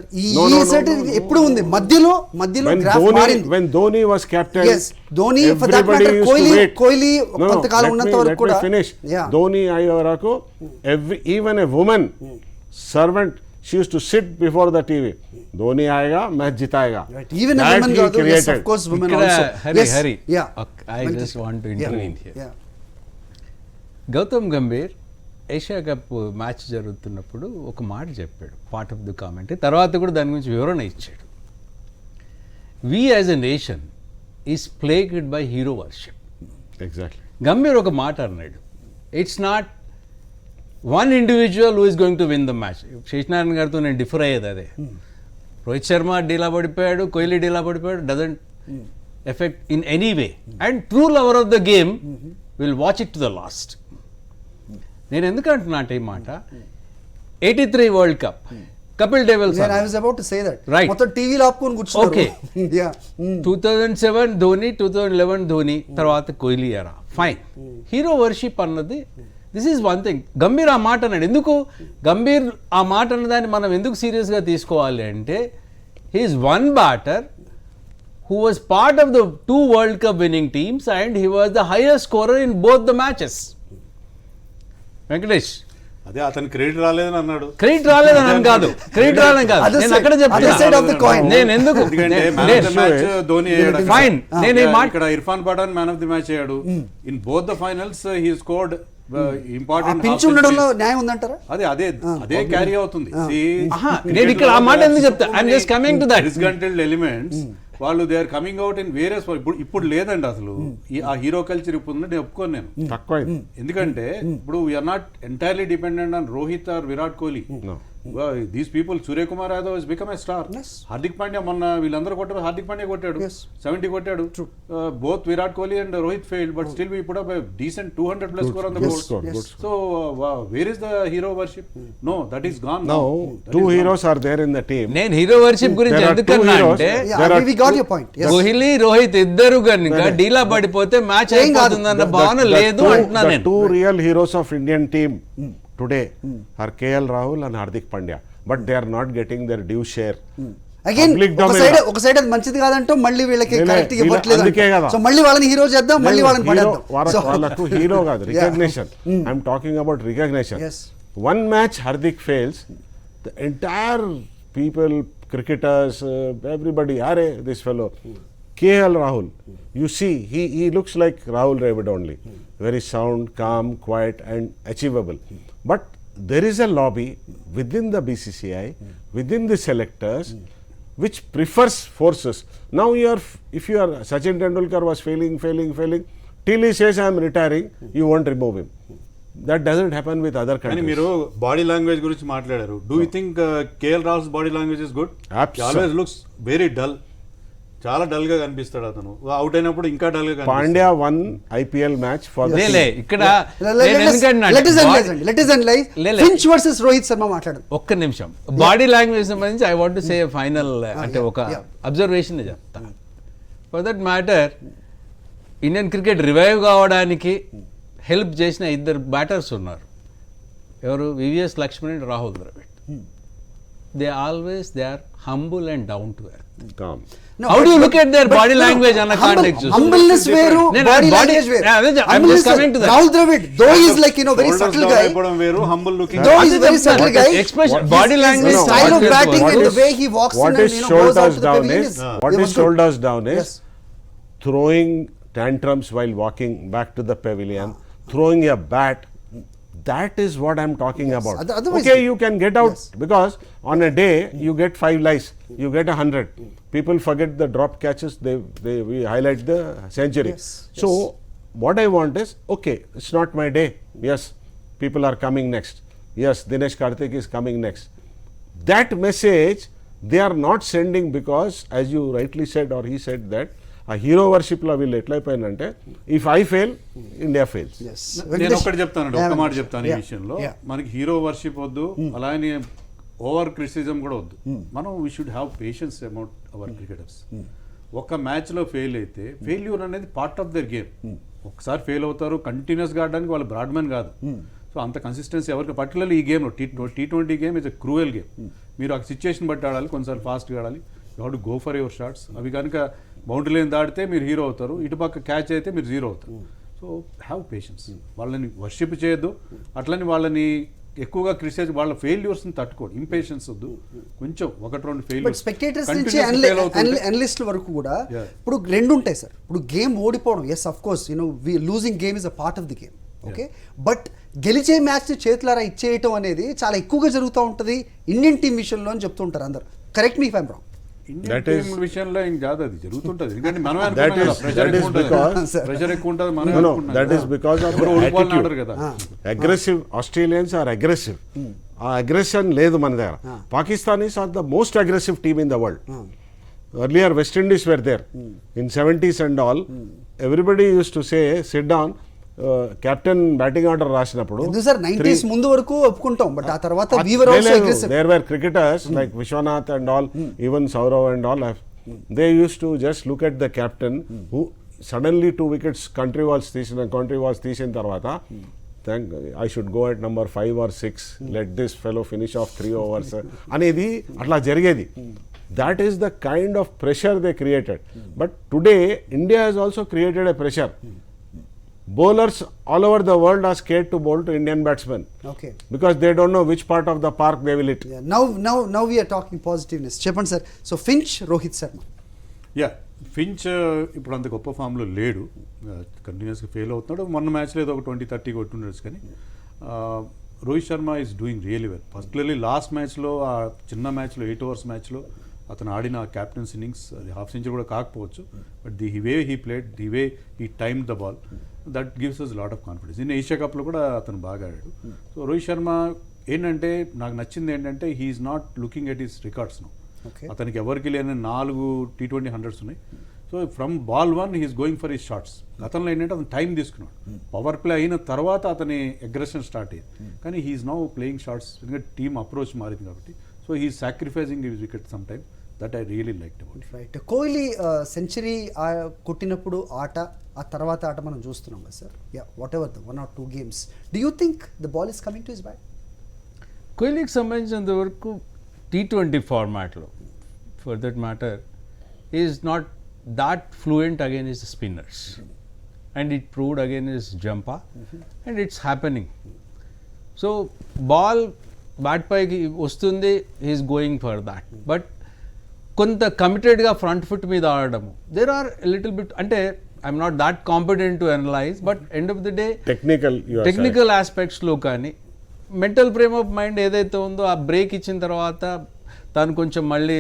ఎప్పుడు ఉంది మధ్యలో గ్రాఫ్ మారింది. when Dhoni was captain, yes, Dhoni, for that matter, Kohli కొంతకాలం ఉన్నంత వరకు కూడా finish. Dhoni అయ్యేవరకు even a woman servant, she used to sit before the TV. Dhoni aayega, match jitayega. Right. Even a woman also, yes, of course, women also. Hari. Yeah. I just want to intervene here. Yeah. Gautam Gambhir Asia cup match జరుగుతున్నప్పుడు ఒక మాట చెప్పాడు, part of the comment, తర్వాత కూడా దాని గురించి వివరణ ఇచ్చాడు. We as a nation is plagued by hero worship. Exactly. Gambhir ఒక మాట అన్నాడు, it's not one individual who is going to win the match. Seshanarayana గారితో నేను డిఫర్ అయ్యేది అదే. రోహిత్ శర్మ డీలా పడిపోయాడు, కోహ్లీ డీలా పడిపోయాడు, doesn't effect in any way. And true lover of the game will watch it to the last. నేను ఎందుకంటున్నా అంటే ఈ మాట, 83 world cup Kapil Dev will I was about to say that. Right. మొత్తం టీవీలో ఆపుకొని కూర్చున్నారు. Okay. Yeah. 2007 ధోని, 2011 ధోని, తర్వాత కోహ్లీ ఎరా. ఫైన్. హీరో వర్షిప్ అన్నది this is one thing. Gambhir ఆ మాట అన్నాడు. ఎందుకు గంభీర్ ఆ మాట అన్నదాన్ని మనం ఎందుకు సీరియస్గా తీసుకోవాలి అంటే, he is one batter who was part of the 2 World Cup winning teams and he was the highest scorer in both the matches. Venkatesh, అదే అతను క్రెడిట్ రాలేదని అన్నాడు. క్రెడిట్ రాలేదని కాదు, క్రెడిట్ రాలేదని కాదు, నేను అక్కడ చెప్తున్నా. నేను ఎందుకు ఫైన్, నేను ఈ మాట ఇక్కడ Irfan Pathan man of the match అయ్యాడు. In both the finals he scored important. Pinch ఉండడంలో న్యాయం ఉందంటారా? అదే క్యారీ అవుతుంది. నేను ఇక్కడ ఆ మాట ఎందుకు చెప్తా, I'm just coming to that. Disgruntled elements వాళ్ళు they are coming out in various. ఇప్పుడు లేదండి అసలు ఆ హీరో కల్చర్. ఇప్పుడు ఉందంటే ఒప్పుకోను నేను, తక్కువ. ఎందుకంటే ఇప్పుడు we are not entirely dependent on Rohit or Virat Kohli. These people, Suryakumar Yadav has become a star. Hardik Pandya మొన్న వీళ్ళందరూ కొట్టారు, హార్దిక్ పాండ్యా కొట్టాడు 70 కొట్టాడు. Both Virat Kohli and Rohit failed, but still we put up a decent 200+ score on the board. So where is the hero worship? No, that is gone now. 2 heroes are there in the team. నేను hero worship గురించి ఎందుకన్నా అంటే, we got your point. Kohli Rohit ఇద్దరు కనుక డీలా పడిపోతే match అయిపోతుందన్న భావన లేదు అంటున్నా నేను. 2 real heroes of Indian team today are KL Rahul and Hardik Pandya. But they are not getting their due share. Again ఒక సైడ్ అది మంచిది కాదంటూ మళ్ళీ వీళ్ళకి కరెక్ట్ ఇవ్వట్లేదు, సో మళ్ళీ వాళ్ళని హీరో చేద్దాం, మళ్ళీ వాళ్ళని పడేద్దాం. వాళ్ళకు హీరో కాదు, recognition. I'm talking about recognition. One match Hardik fails, the entire people, cricketers, everybody, are this fellow KL Rahul, you see he looks like Rahul Dravid only, very sound, calm, quiet and achievable. But there is a lobby within the BCCI, within the selectors, which prefers forces. Now if you are Sachin Tendulkar was failing till he says I am retiring, you won't remove him. That doesn't happen with other countries. మీరు body language గురించి మాట్లాడారు. Do you think KL Rahul's body language is good? Always looks very dull, చాలా dull గా కనిపిస్తాడు అతను. Out అయినప్పుడు ఇంకా dull గా కనిపిస్తాడు. Pandya one IPL match for ఇక్కడ ఫించ్ వర్సెస్ రోహిత్ శర్మ మాట్లాడు. ఒక్క నిమిషం బాడీ లాంగ్వేజ్ సంబంధించి I want to say final, అంటే ఒక అబ్జర్వేషన్ చెప్తా. For that matter Indian cricket revive కావడానికి హెల్ప్ చేసిన ఇద్దరు బ్యాటర్స్ ఉన్నారు. ఎవరు? VVS Laxman and Rahul Dravid. They are humble and down to earth. How do you look at their body language on a context? Humbleness veru, body language veru. I'm just coming to that. Rahul Dravid, though he is like, very subtle guy. Humble looking. Though he is very subtle guy. Expression, body language, style of batting and the way he walks in and goes out to the pavilion is. What is shoulders down is throwing tantrums while walking back to the pavilion, throwing a bat. That is what I am talking about. Okay, you can get out because on a day you get 5 lies, you get 100. People forget the drop catches, we highlight the century. So what I want is, okay, it's not my day. Yes, people are coming next. Yes, Dinesh Karthik is coming next. That message they are not sending because, as you rightly said or he said, that ఆ hero worship లో వీళ్ళు ఎట్లయిపోయిందంటే if I fail India fails. నేను ఒక్క మాట చెప్తాను ఈ విషయంలో. మనకి హీరో వర్షిప్ వద్దు, అలానే ఓవర్ క్రిటిసిజం కూడా వద్దు. మనం we should have patience about our cricketers. ఒక మ్యాచ్ లో ఫెయిల్ అయితే ఫెయిల్యూర్ అనేది పార్ట్ ఆఫ్ దర్ గేమ్. ఒకసారి ఫెయిల్ అవుతారు, కంటిన్యూస్ గా ఆడడానికి వాళ్ళు బ్రాడ్మెన్ కాదు. సో అంత కన్సిస్టెన్సీ ఎవరికి, పర్టికులర్లీ ఈ గేమ్లో T20 game is a cruel game. మీరు ఆ సిచ్యుయేషన్ బట్టి ఆడాలి, కొన్నిసార్లు ఫాస్ట్గా ఆడాలి. You have to go for your shots. అవి కనుక బౌండరీ లైన్ దాటితే మీరు హీరో అవుతారు, ఇటుపక్క క్యాచ్ అయితే మీరు జీరో అవుతారు. So have patience. వాళ్ళని వర్షిప్ చేయొద్దు, అట్లని వాళ్ళని ఎక్కువగా క్రిటిసైజ్, వాళ్ళ ఫెయిల్యూర్స్ని తట్టుకోండి. ఇంపేషెన్స్ వద్దు, కొంచెం 1-2 ఫెయిల్యూర్స్. స్పెక్టేటర్స్ నుంచి అనలిస్ట్ వరకు కూడా ఇప్పుడు రెండు ఉంటాయి సార్. ఇప్పుడు గేమ్ ఓడిపోవడం, yes of course losing game is a part of the game, okay. But గెలిచే మ్యాచ్ని చేతులారా ఇచ్చేయటం అనేది చాలా ఎక్కువగా జరుగుతూ ఉంటుంది ఇండియన్ టీం విషయంలో అని చెప్తూ ఉంటారు అందరు. Correct me if I'm wrong. Indian team విషయంలో ఏం కాదు, అది జరుగుతుంటది. ఎందుకంటే మనం ప్రెషర్ ఎక్కువ ఉంటుంది. దట్ ఈస్ బికాజ్ ఆఫ్ ఓడిపోయినారు కదా. Aggressive Australians are aggressive. ఆ అగ్రెషన్ లేదు మన దగ్గర. Pakistanis are the most aggressive team in the world. Earlier West Indies were there in 70s and all. Everybody used to say sit down. Captain batting order రాసినప్పుడు sir 90s ముందు వరకు ఒప్పుకుంటాం, but ఆ తర్వాత we were also aggressive. There were cricketers like Vishwanath and all, even Saurav and all, they used to just look at the captain who suddenly 2 wickets country was తీసిన తర్వాత I should go at number 5 or 6, let this fellow finish off 3 overs అనేది అట్లా జరిగేది. That is the kind of pressure they created. But today India has also created a pressure. Bowlers all over the world are scared to bowl to Indian batsmen. Okay. Because they don't know which part of the park they will hit. Yeah. Now we are talking positiveness. Chepan sir. So Finch, Rohit Sharma. Yeah. Finch ఇప్పుడు అంత గొప్ప ఫామ్లో లేడు, కంటిన్యూస్గా fail అవుతున్నాడు. మొన్న మ్యాచ్లో ఏదో ఒక 20-30 కొట్టుండొచ్చు. కానీ Rohit Sharma is doing really well. Particularly last మ్యాచ్లో, ఆ చిన్న మ్యాచ్లో 8 overs మ్యాచ్లో అతను ఆడిన క్యాప్టెన్స్ ఇన్నింగ్స్, అది హాఫ్ సెంచరీ కూడా కాకపోవచ్చు, but the way he played, the way he time the ball, that gives us lot of confidence. In Asia కప్లో కూడా అతను బాగా ఆడాడు. సో రోహిత్ శర్మ ఏంటంటే నాకు నచ్చింది ఏంటంటే he is not looking at his records no. అతనికి ఎవరికి లేని 4 T20 100s ఉన్నాయి. So from ball 1 he is going for his shots. గతంలో ఏంటంటే అతను టైం తీసుకున్నాడు. పవర్ ప్లే అయిన తర్వాత అతని అగ్రెషన్ స్టార్ట్ అయ్యింది. కానీ హీఈస్ నౌ ప్లేయింగ్ షాట్స్, ఎందుకంటే టీమ్ అప్రోచ్ మారింది కాబట్టి. So he's sacrificing his wicket some time. That I really liked about it. Right. Kohli century కొట్టినప్పుడు ఆట, ఆ తర్వాత ఆట మనం చూస్తున్నాం కదా sir. Yeah, whatever the 1 or 2 games, do you think the ball is coming to his bat? కోహ్లీకి సంబంధించినంత వరకు T20 formatలో for that matter is not that fluent against the spinners, and it proved against Jampa, and it's happening. So ball bat పైకి వస్తుంది, he's going for that, but కొంత కమిటెడ్గా front foot మీద ఆడడము, there are little bit, అంటే I'm not that competent to analyse, but end of the day technical ఆస్పెక్ట్స్లో కానీ mental frame of mind ఏదైతే ఉందో ఆ బ్రేక్ ఇచ్చిన తర్వాత తను కొంచెం మళ్ళీ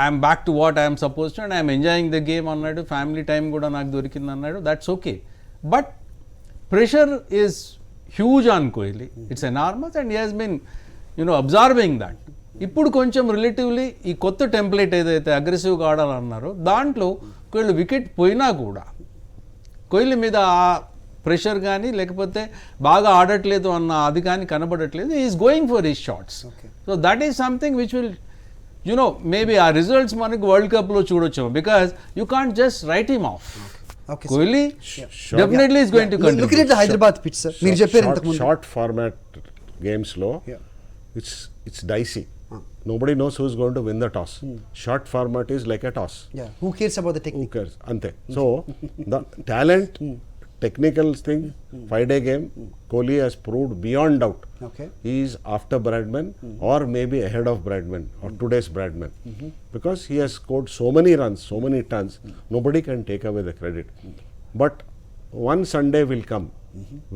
I'm back to what I'm suppose to and I'm enjoying the game అన్నాడు, ఫ్యామిలీ టైం కూడా నాకు దొరికింది అన్నాడు, that's okay. But pressure is huge on Kohli, it's enormous and he has been observing that. ఇప్పుడు కొంచెం రిలేటివ్లీ ఈ కొత్త టెంప్లెట్ ఏదైతే అగ్రెసివ్గా ఆడాలన్నారో దాంట్లో ఒకవేళ వికెట్ పోయినా కూడా కోహ్లీ మీద ఆ ప్రెషర్ కానీ లేకపోతే బాగా ఆడట్లేదు అన్న అది కానీ కనబడట్లేదు, is going for his shots. So that is something which will maybe ఆ రిజల్ట్స్ మనకి వరల్డ్ కప్లో చూడొచ్చు, because you can't just right him of. Kohli definitely is going to continue. Hyderabad pitch sir మీరు చెప్పారు షార్ట్ ఫార్మాట్ గేమ్స్లో it's dicey. Nobody knows who's going to win the toss. Short format is like a toss. Who cares about the technique? Who cares? Ante. So the talent, technical thing, 5-day game, Kohli has proved beyond doubt. Okay. He is after Bradman or maybe ahead of Bradman or today's Bradman, because he has scored so many runs, so many tons. Nobody can take away the credit. But one Sunday will come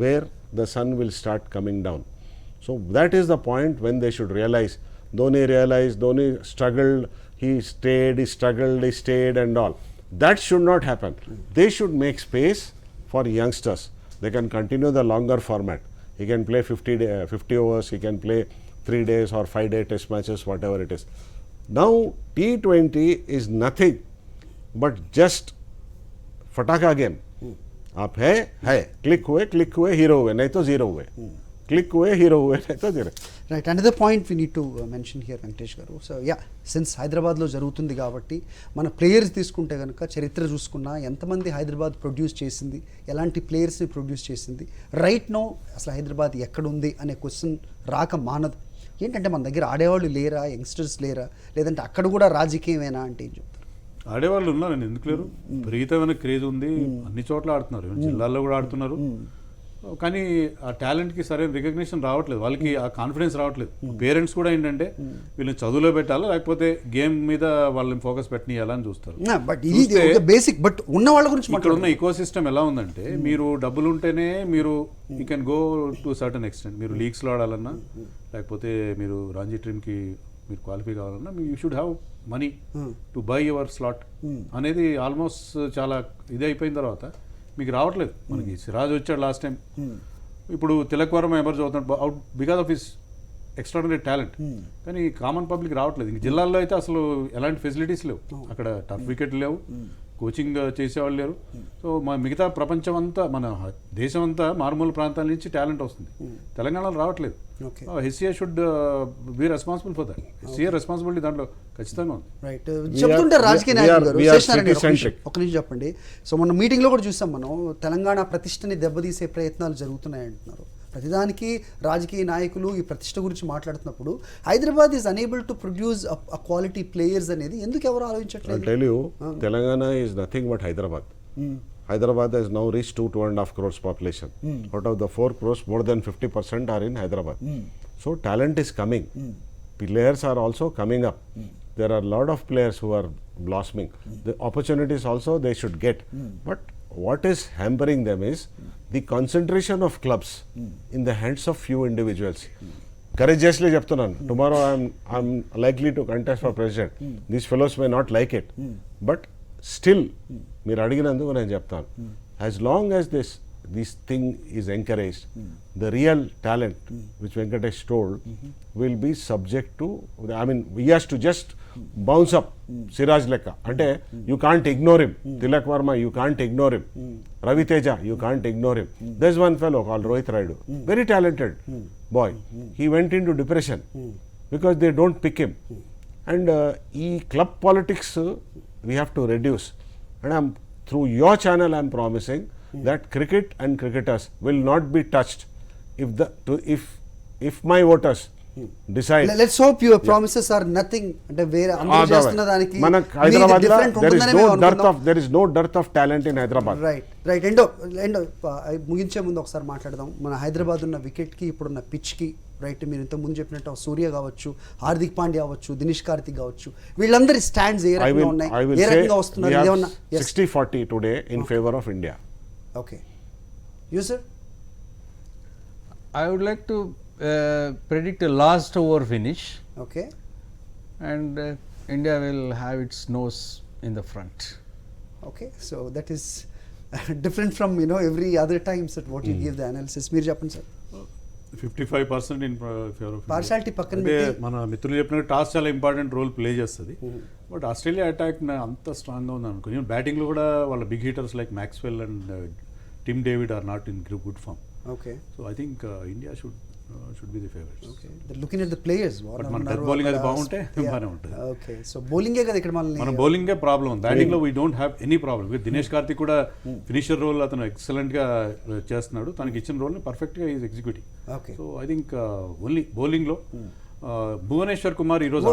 where the sun will start coming down. So that is the point when they should realize. Dhoni struggled, he stayed, he struggled, he stayed and all. That should not happen. They should make space for youngsters. They can continue the longer format. He can play 50 overs, he can play 3 days or 5-day test matches, whatever it is. Now T20 is nothing but just fataka game. आप है click हुए hero हुए, नहीं तो zero हुए. Click हुए hero हुए, नहीं तो zero. Right, another point we need to mention here Venkatesh గారు. సో సిన్స్ హైదరాబాద్లో జరుగుతుంది కాబట్టి మన ప్లేయర్స్ తీసుకుంటే కనుక చరిత్ర చూసుకున్నా ఎంతమంది హైదరాబాద్ ప్రొడ్యూస్ చేసింది, ఎలాంటి ప్లేయర్స్ని ప్రొడ్యూస్ చేసింది, రైట్ నో అసలు హైదరాబాద్ ఎక్కడుంది అనే క్వశ్చన్ రాక మానదు. ఏంటంటే మన దగ్గర ఆడేవాళ్ళు లేరా, యంగ్స్టర్స్ లేరా, లేదంటే అక్కడ కూడా రాజకీయమేనా అంటే ఏం చెప్తారు? ఆడేవాళ్ళు ఉన్నారండి, ఎందుకు లేరు? విపరీతమైన క్రేజ్ ఉంది, అన్ని చోట్ల ఆడుతున్నారు, జిల్లాల్లో కూడా ఆడుతున్నారు. కానీ ఆ టాలెంట్కి సరైన రికగ్నిషన్ రావట్లేదు, వాళ్ళకి ఆ కాన్ఫిడెన్స్ రావట్లేదు. పేరెంట్స్ కూడా ఏంటంటే వీళ్ళని చదువులో పెట్టాలా లేకపోతే గేమ్ మీద వాళ్ళని ఫోకస్ పెట్టనియాలని చూస్తారు. బేసిక్ బట్ ఉన్న వాళ్ళ గురించి ఇక్కడ ఉన్న ఈకో సిస్టమ్ ఎలా ఉందంటే, మీరు డబ్బులు ఉంటేనే మీరు you can go to certain extent. మీరు లీగ్స్లో ఆడాలన్నా లేకపోతే మీరు రంజీ టీమ్కి మీరు క్వాలిఫై కావాలన్నా you should have money to buy your slot అనేది ఆల్మోస్ట్ చాలా ఇది అయిపోయిన తర్వాత మీకు రావట్లేదు. మనకి సిరాజ్ వచ్చాడు లాస్ట్ టైం, ఇప్పుడు తిలక్ వర్మ ఎమర్జ్ అవుతున్నాడు out because of his extraordinary talent. కానీ కామన్ పబ్లిక్ రావట్లేదు. ఇంక జిల్లాల్లో అయితే అసలు ఎలాంటి ఫెసిలిటీస్ లేవు, అక్కడ టఫ్ వికెట్ లేవు, కోచింగ్ చేసేవాళ్ళు లేరు. సో మిగతా ప్రపంచం అంతా, మన దేశం అంతా మారుమూల ప్రాంతాల నుంచి టాలెంట్ వస్తుంది, తెలంగాణలో రావట్లేదు. HCA should be responsible for that. HCA responsibility దాంట్లో ఖచ్చితంగా ఉంది. రైట్, చెప్తుంటే రాజకీయ నాయకులు ఒక నిమిషం చెప్పండి. సో మొన్న మీటింగ్లో కూడా చూసాం మనం, తెలంగాణ ప్రతిష్టని దెబ్బతీసే ప్రయత్నాలు జరుగుతున్నాయి అంటున్నారు. ప్రతిదానికి రాజకీయ నాయకులు ఈ ప్రతిష్ట గురించి మాట్లాడుతున్నప్పుడు Hyderabad is unable to produce a quality players అనేది ఎందుకు ఎవరు ఆలోచించట్లేదు? I'll tell you, Telangana is nothing but Hyderabad. Hyderabad has now reached 2.5 crores population. Out of the 4 crores, more than 50% are in Hyderabad. So talent is coming. Players are also coming up. There are a lot of players who are blossoming. The opportunities also they should get. But what is hampering them is the concentration of clubs in the hands of few individuals. Courageously చెప్తున్నాను, tomorrow I'm likely to contest for president. These fellows may not like it, but still మీరు అడిగినందుకు నేను చెప్తాను, as long as this thing is encouraged, the real talent which Venkatesh told will be subject to, I mean, he has to just bounce up. Siraj lekka ante you can't ignore him. Tilak Verma, you can't ignore him. Ravi Teja, you can't ignore him. There's one fellow called Rohit Raidu, very talented boy. He went into depression because they don't pick him. And club politics we have to reduce. And through your channel I'm promising that cricket and cricketers will not be touched if my voters decide. Let's hope your promises are nothing, అంటే వేరే అందరూ చేస్తున్న దానికి మనకు హైదరాబాద్ లో there is no dearth of talent in Hyderabad. Right endo ముగించే ముందు ఒకసారి మాట్లాడదాం. మన హైదరాబాద్ ఉన్న వికెట్కి ఇప్పుడున్న పిచ్కి, రైట్, మీరు ఇంత ముందు చెప్పినట్టు సూర్య కావచ్చు, హార్దిక్ పాండ్యా కావచ్చు, దినేష్ కార్తిక్ కావచ్చు, వీళ్ళందరి స్టాండ్స్ ఏ రకంగా ఉన్నాయి, ఏ రకంగా వస్తున్నారు? 60-40 today in favor of India. Okay, you sir? I would like to predict a last over finish, okay, and India will have its nose in the front. Okay, so that is different from every other times that what you give the analysis. మీరు చెప్పండి sir. 55% in favour of partiality పక్కన అంటే పెట్టి మన మిత్రులు చెప్పినట్టు toss చాలా important role play చేస్తుంది. బట్ ఆస్ట్రేలియా అటాక్ అంత స్ట్రాంగ్గా ఉంది అనుకో. బ్యాటింగ్లో కూడా వాళ్ళ big hitters like Maxwell and Tim David are not in good form. Okay, so I think India should be the favourites. Okay, looking at the players, but మన death bowling అది బాగుంటే బాగానే ఉంటుంది. ఓకే, సో బౌలింగే కదా ఇక్కడ మన బౌలింగే problem ఉంది. బ్యాటింగ్లో we don't have any problem. Dinesh Karthik కూడా ఫినిషర్ రోల్ అతను ఎక్సలెంట్గా చేస్తున్నాడు. తనకి ఇచ్చిన రోల్ని పర్ఫెక్ట్గా is executing. Okay, so I think only బౌలింగ్లో భువనేశ్వర్ కుమార్ ఈరోజు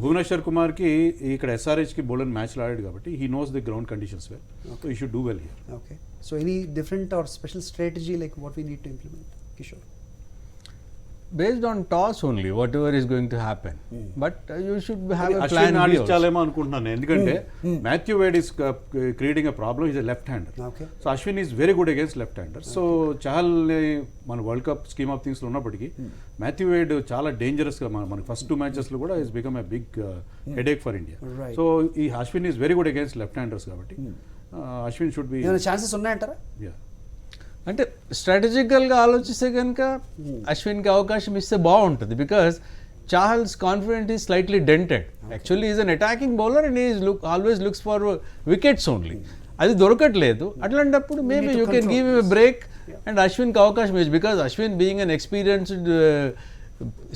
భువనేశ్వర్ కుమార్ కి ఇక్కడ SRH కి బౌలర్ మ్యాచ్ ఆడాడు కాబట్టి he knows the ground conditions well. So he should do well here. Okay, so any different or special strategy like what we need to implement, Kishore? Based on toss only, whatever is going to happen. But you should have a plan Ashwin B also. ఆడించాలేమో అనుకుంటున్నాను, ఎందుకంటే Matthew Wade is creating a problem. Is a left hander. Okay. So Ashwin is very good against left hander. So Chahal మన world cup scheme of థింగ్స్లో ఉన్నప్పటికీ Matthew Wade చాలా డేంజరస్గా మనకి first 2 మ్యాచెస్లో కూడా is become a big headache for India. Right. So ఈ Ashwin is very good against left handers కాబట్టి Ashwin should be. ఏమైనా ఛాన్సెస్ ఉన్నాయంటారా? అంటే స్ట్రాటజికల్గా ఆలోచిస్తే కనుక అశ్విన్కి అవకాశం ఇస్తే బాగుంటుంది. Because Chahal's confident is slightly dented. Actually is an attacking bowler and is always looks for wickets only. అది దొరకట్లేదు. అట్లాంటప్పుడు maybe you can give a break and అశ్విన్కి అవకాశం ఇచ్చు. Because Ashwin being an experienced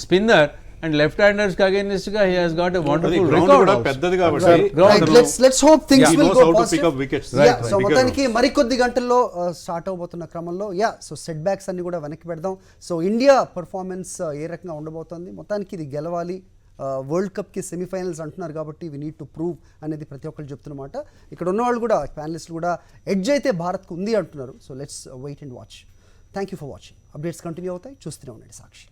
spinner and left handers against he has got a wonderful record. పెద్దది కాబట్టి let's hope things will go positive. So మొత్తానికి మరికొద్ది గంటల్లో స్టార్ట్ అవబోతున్న క్రమంలో సో సెట్ బ్యాక్స్ అన్ని కూడా వెనక్కి పెడదాం. సో ఇండియా పర్ఫార్మెన్స్ ఏ రకంగా ఉండబోతోంది, మొత్తానికి ఇది గెలవాలి, వరల్డ్ కప్కి సెమీఫైనల్స్ అంటున్నారు కాబట్టి వీ నీడ్ టు ప్రూవ్ అనేది ప్రతి ఒక్కరు చెప్తున్నమాట. ఇక్కడ ఉన్నవాళ్ళు కూడా ప్యానలిస్టులు కూడా ఎడ్జ్ అయితే భారత్కు ఉంది అంటున్నారు. So let's wait and watch. Thank you for watching. Updates continue అవుతాయి, చూస్తూనే ఉండండి సాక్షి.